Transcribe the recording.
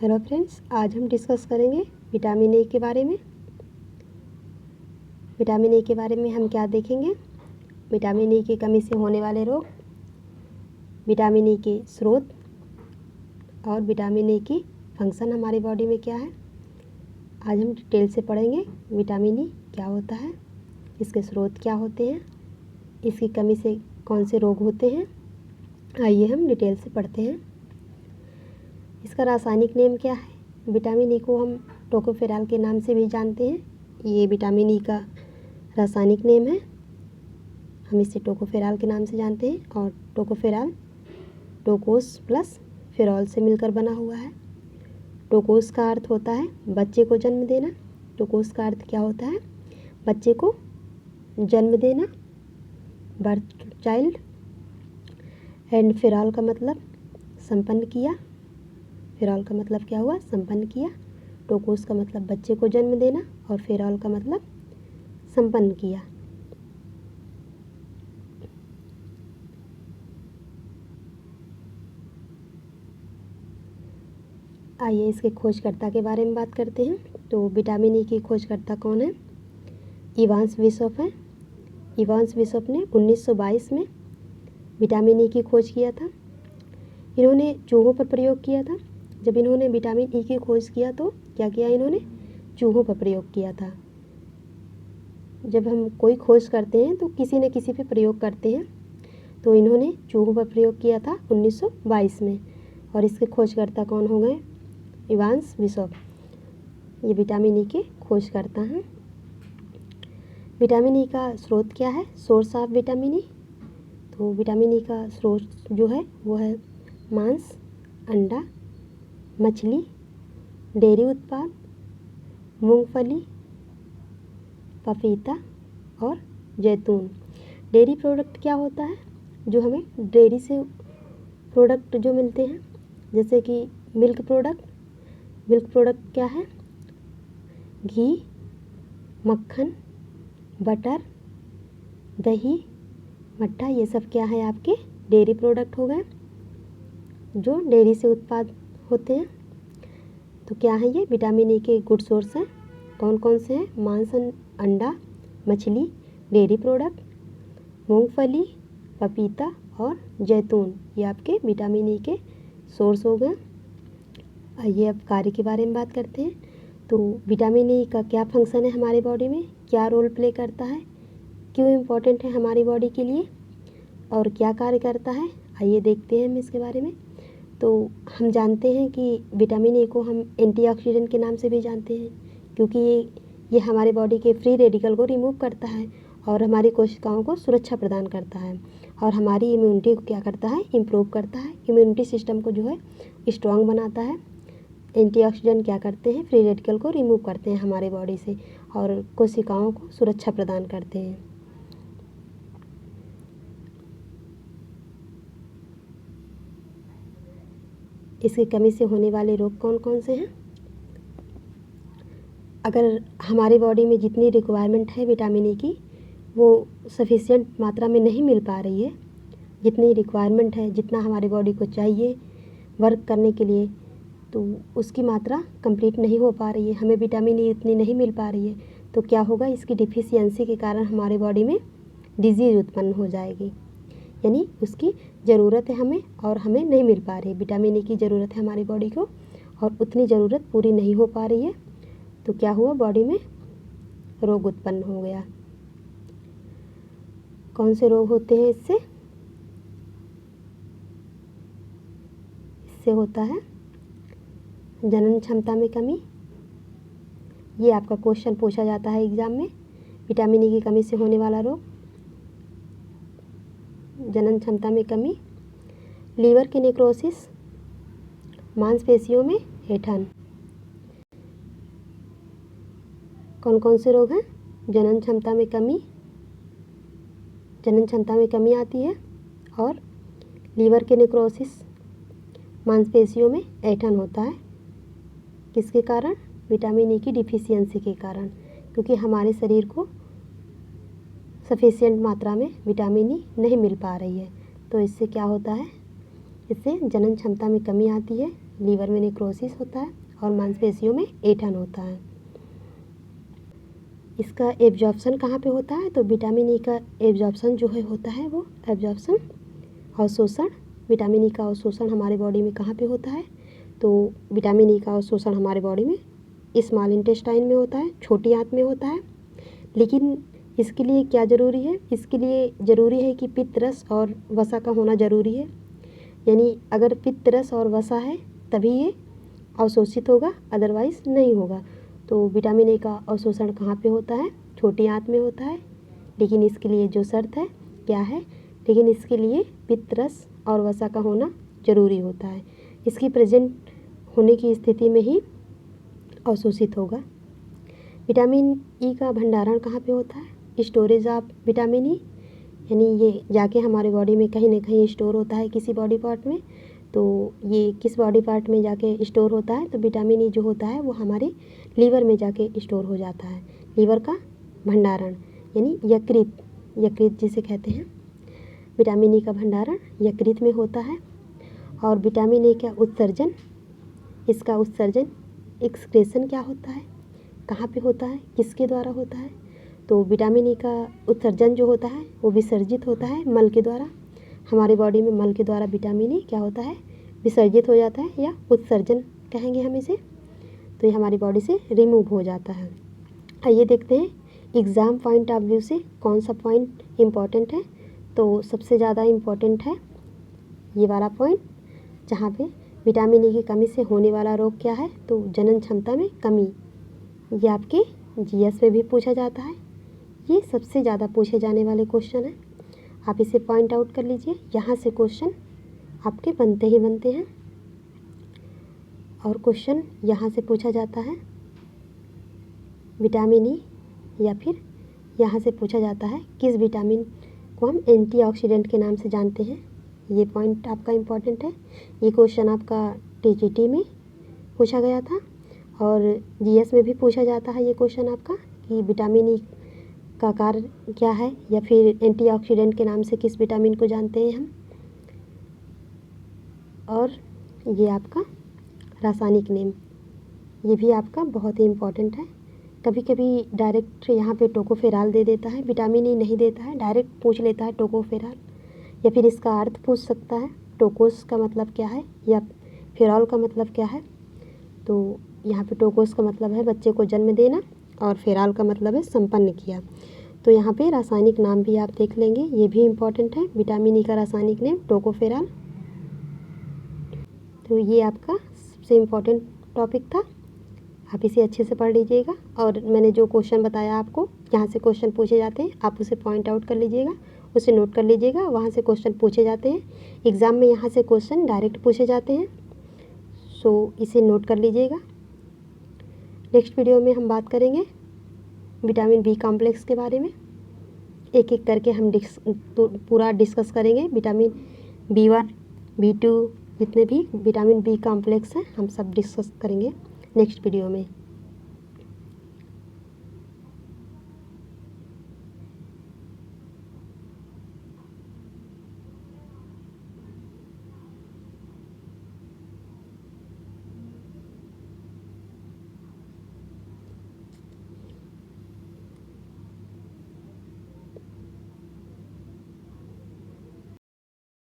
Hello friends, आज हम discuss करेंगे विटामिन ए के बारे में। विटामिन ए के बारे में हम क्या देखेंगे? विटामिन ए की कमी से होने वाले रोग, विटामिन ए के स्रोत और विटामिन ए की फंक्शन हमारी बॉडी में क्या है। आज हम डिटेल से पढ़ेंगे विटामिन ए क्या होता है, इसके स्रोत क्या होते हैं, इसकी कमी से कौन से रोग होते हैं। आइए हम डिटेल से पढ़ते हैं। इसका रासायनिक नेम क्या है? विटामिन ई को हम टोकोफेरॉल के नाम से भी जानते हैं। ये विटामिन ई का रासायनिक नेम है। हम इसे टोकोफेरॉल के नाम से जानते हैं और टोकोफेरॉल टोकोस प्लस फेरॉल से मिलकर बना हुआ है। टोकोस का अर्थ होता है बच्चे को जन्म देना। टोकोस का अर्थ क्या होता है? बच्चे को जन्म देना, बर्थ चाइल्ड। एंड फेरॉल का मतलब संपन्न किया। फेरॉल का मतलब क्या हुआ? संपन्न किया। टोकोस का मतलब बच्चे को जन्म देना और फेरॉल का मतलब संपन्न किया। आइए इसके खोजकर्ता के बारे में बात करते हैं। तो विटामिन ई की खोजकर्ता कौन है? इवांस बिशॉप है। इवांस बिशॉप ने 1922 में विटामिन ई की खोज किया था। इन्होंने चूहों पर प्रयोग किया था। जब इन्होंने विटामिन ई की खोज किया तो क्या किया इन्होंने? चूहों पर प्रयोग किया था। जब हम कोई खोज करते हैं तो किसी न किसी पे प्रयोग करते हैं, तो इन्होंने चूहों पर प्रयोग किया था 1922 में। और इसके खोजकर्ता कौन हो गए? Evans Bishop. ये विटामिन ई के खोजकर्ता हैं। विटामिन ई का स्रोत क्या है? Source of vitamin E. तो विटामिन ई का स्रोत जो है वो है मांस, अंडा, मछली, डेयरी उत्पाद, मूंगफली, पपीता और जैतून। डेयरी प्रोडक्ट क्या होता है? जो हमें डेयरी से प्रोडक्ट जो मिलते हैं, जैसे कि मिल्क प्रोडक्ट। मिल्क प्रोडक्ट क्या है? घी, मक्खन, बटर, दही, मट्ठा, ये सब क्या है? आपके डेयरी प्रोडक्ट हो गए जो डेयरी से उत्पाद होते हैं। तो क्या है ये? विटामिन ई के गुड सोर्स हैं। कौन कौन से हैं? मांस, अंडा, मछली, डेयरी प्रोडक्ट, मूंगफली, पपीता और जैतून, ये आपके विटामिन ई के सोर्स हो गए। आइए अब कार्य के बारे में बात करते हैं। तो विटामिन ई का क्या फंक्शन है हमारी बॉडी में, क्या रोल प्ले करता है, क्यों इम्पोर्टेंट है हमारी बॉडी के लिए और क्या कार्य करता है, आइए देखते हैं हम इसके बारे में। तो हम जानते हैं कि विटामिन ए को हम एंटीऑक्सीडेंट के नाम से भी जानते हैं, क्योंकि ये हमारे बॉडी के फ्री रेडिकल को रिमूव करता है और हमारी कोशिकाओं को सुरक्षा प्रदान करता है और हमारी इम्यूनिटी को क्या करता है? इम्प्रूव करता है। इम्यूनिटी सिस्टम को जो है स्ट्रॉन्ग बनाता है। एंटीऑक्सीडेंट क्या करते हैं? फ्री रेडिकल को रिमूव करते हैं हमारे बॉडी से और कोशिकाओं को सुरक्षा प्रदान करते हैं। इसकी कमी से होने वाले रोग कौन कौन से हैं? अगर हमारी बॉडी में जितनी रिक्वायरमेंट है विटामिन ई की, वो सफिशिएंट मात्रा में नहीं मिल पा रही है। जितनी रिक्वायरमेंट है, जितना हमारी बॉडी को चाहिए वर्क करने के लिए, तो उसकी मात्रा कंप्लीट नहीं हो पा रही है। हमें विटामिन ई इतनी नहीं मिल पा रही है, तो क्या होगा? इसकी डिफिशियंसी के कारण हमारे बॉडी में डिजीज़ उत्पन्न हो जाएगी। यानी उसकी ज़रूरत है हमें और हमें नहीं मिल पा रही है। विटामिन ई की ज़रूरत है हमारी बॉडी को और उतनी ज़रूरत पूरी नहीं हो पा रही है, तो क्या हुआ? बॉडी में रोग उत्पन्न हो गया। कौन से रोग होते हैं इससे? इससे होता है जनन क्षमता में कमी। ये आपका क्वेश्चन पूछा जाता है एग्ज़ाम में। विटामिन ई की कमी से होने वाला रोग, जनन क्षमता में कमी, लीवर की नेक्रोसिस, मांसपेशियों में ऐंठन। कौन कौन से रोग हैं? जनन क्षमता में कमी, जनन क्षमता में कमी आती है और लीवर के नेक्रोसिस, मांसपेशियों में ऐंठन होता है। किसके कारण? विटामिन ई की डिफिशियंसी के कारण, क्योंकि हमारे शरीर को सफिशिएंट मात्रा में विटामिन ई नहीं मिल पा रही है। तो इससे क्या होता है? इससे जनन क्षमता में कमी आती है, लीवर में नेक्रोसिस होता है और मांसपेशियों में ऐंठन होता है। इसका एब्जॉर्प्शन कहाँ पे होता है? तो विटामिन ई का एब्जॉर्प्शन जो है होता है वो एब्जॉर्प्शन अवशोषण, विटामिन ई का अवशोषण हमारे बॉडी में कहाँ पे होता है? तो विटामिन ई का अवशोषण हमारे बॉडी में स्मॉल इंटेस्टाइन में होता है, छोटी आंत में होता है। लेकिन इसके लिए क्या ज़रूरी है? इसके लिए ज़रूरी है कि पित्त रस और वसा का होना ज़रूरी है। यानी अगर पित्त रस और वसा है तभी ये अवशोषित होगा, अदरवाइज़ नहीं होगा। तो विटामिन ए का अवशोषण कहाँ पे होता है? छोटी आंत में होता है। लेकिन इसके लिए जो शर्त है क्या है? लेकिन इसके लिए पित्त रस और वसा का होना ज़रूरी होता है। इसकी प्रेजेंट होने की स्थिति में ही अवशोषित होगा। विटामिन ई का भंडारण कहाँ पे होता है? स्टोरेज ऑफ विटामिन ई, यानी ये जाके हमारे बॉडी में कहीं ना कहीं स्टोर होता है किसी बॉडी पार्ट में। तो ये किस बॉडी पार्ट में जाके स्टोर होता है? तो विटामिन ई जो होता है वो हमारे लीवर में जाके स्टोर हो जाता है। लीवर का भंडारण यानी यकृत जिसे कहते हैं, विटामिन ई का भंडारण यकृत में होता है। और विटामिन ए का उत्सर्जन, इसका उत्सर्जन एक्सक्रेशन क्या होता है, कहाँ पे होता है, किसके द्वारा होता है? तो विटामिन ई का उत्सर्जन जो होता है वो विसर्जित होता है मल के द्वारा। हमारे बॉडी में मल के द्वारा विटामिन ई क्या होता है? विसर्जित हो जाता है, या उत्सर्जन कहेंगे हम इसे। तो ये हमारी बॉडी से रिमूव हो जाता है। आइए देखते हैं एग्ज़ाम पॉइंट ऑफ व्यू से कौन सा पॉइंट इम्पॉर्टेंट है। तो सबसे ज़्यादा इम्पॉर्टेंट है ये वाला पॉइंट, जहाँ पे विटामिन ई की कमी से होने वाला रोग क्या है? तो जनन क्षमता में कमी। ये आपके जीएस में भी पूछा जाता है। ये सबसे ज़्यादा पूछे जाने वाले क्वेश्चन है, आप इसे पॉइंट आउट कर लीजिए। यहाँ से क्वेश्चन आपके बनते ही बनते हैं। और क्वेश्चन यहाँ से पूछा जाता है विटामिन ई, या फिर यहाँ से पूछा जाता है किस विटामिन को हम एंटीऑक्सीडेंट के नाम से जानते हैं। ये पॉइंट आपका इम्पॉर्टेंट है। ये क्वेश्चन आपका टीजीटी में पूछा गया था और जीएस में भी पूछा जाता है ये क्वेश्चन आपका, कि विटामिन ई का कार्य क्या है, या फिर एंटीऑक्सीडेंट के नाम से किस विटामिन को जानते हैं हम। और ये आपका रासायनिक नेम, ये भी आपका बहुत ही इम्पॉर्टेंट है। कभी कभी डायरेक्ट यहाँ पे टोकोफेराल दे देता है, विटामिन ई नहीं देता है, डायरेक्ट पूछ लेता है टोकोफेराल। या फिर इसका अर्थ पूछ सकता है, टोकोस का मतलब क्या है या फेरॉल का मतलब क्या है। तो यहाँ पे टोकोस का मतलब है बच्चे को जन्म देना और फेराल का मतलब है संपन्न किया। तो यहाँ पे रासायनिक नाम भी आप देख लेंगे, ये भी इम्पॉर्टेंट है। विटामिन ई का रासायनिक नेम टोकोफेराल। तो ये आपका सबसे इम्पॉर्टेंट टॉपिक था, आप इसे अच्छे से पढ़ लीजिएगा। और मैंने जो क्वेश्चन बताया आपको, यहाँ से क्वेश्चन पूछे जाते हैं, आप उसे पॉइंट आउट कर लीजिएगा, उसे नोट कर लीजिएगा। वहाँ से क्वेश्चन पूछे जाते हैं एग्ज़ाम में, यहाँ से क्वेश्चन डायरेक्ट पूछे जाते हैं। सो इसे नोट कर लीजिएगा। नेक्स्ट वीडियो में हम बात करेंगे विटामिन बी कॉम्प्लेक्स के बारे में। एक एक करके हम पूरा डिस्कस करेंगे। विटामिन B1, B2 जितने भी विटामिन बी कॉम्प्लेक्स हैं हम सब डिस्कस करेंगे नेक्स्ट वीडियो में।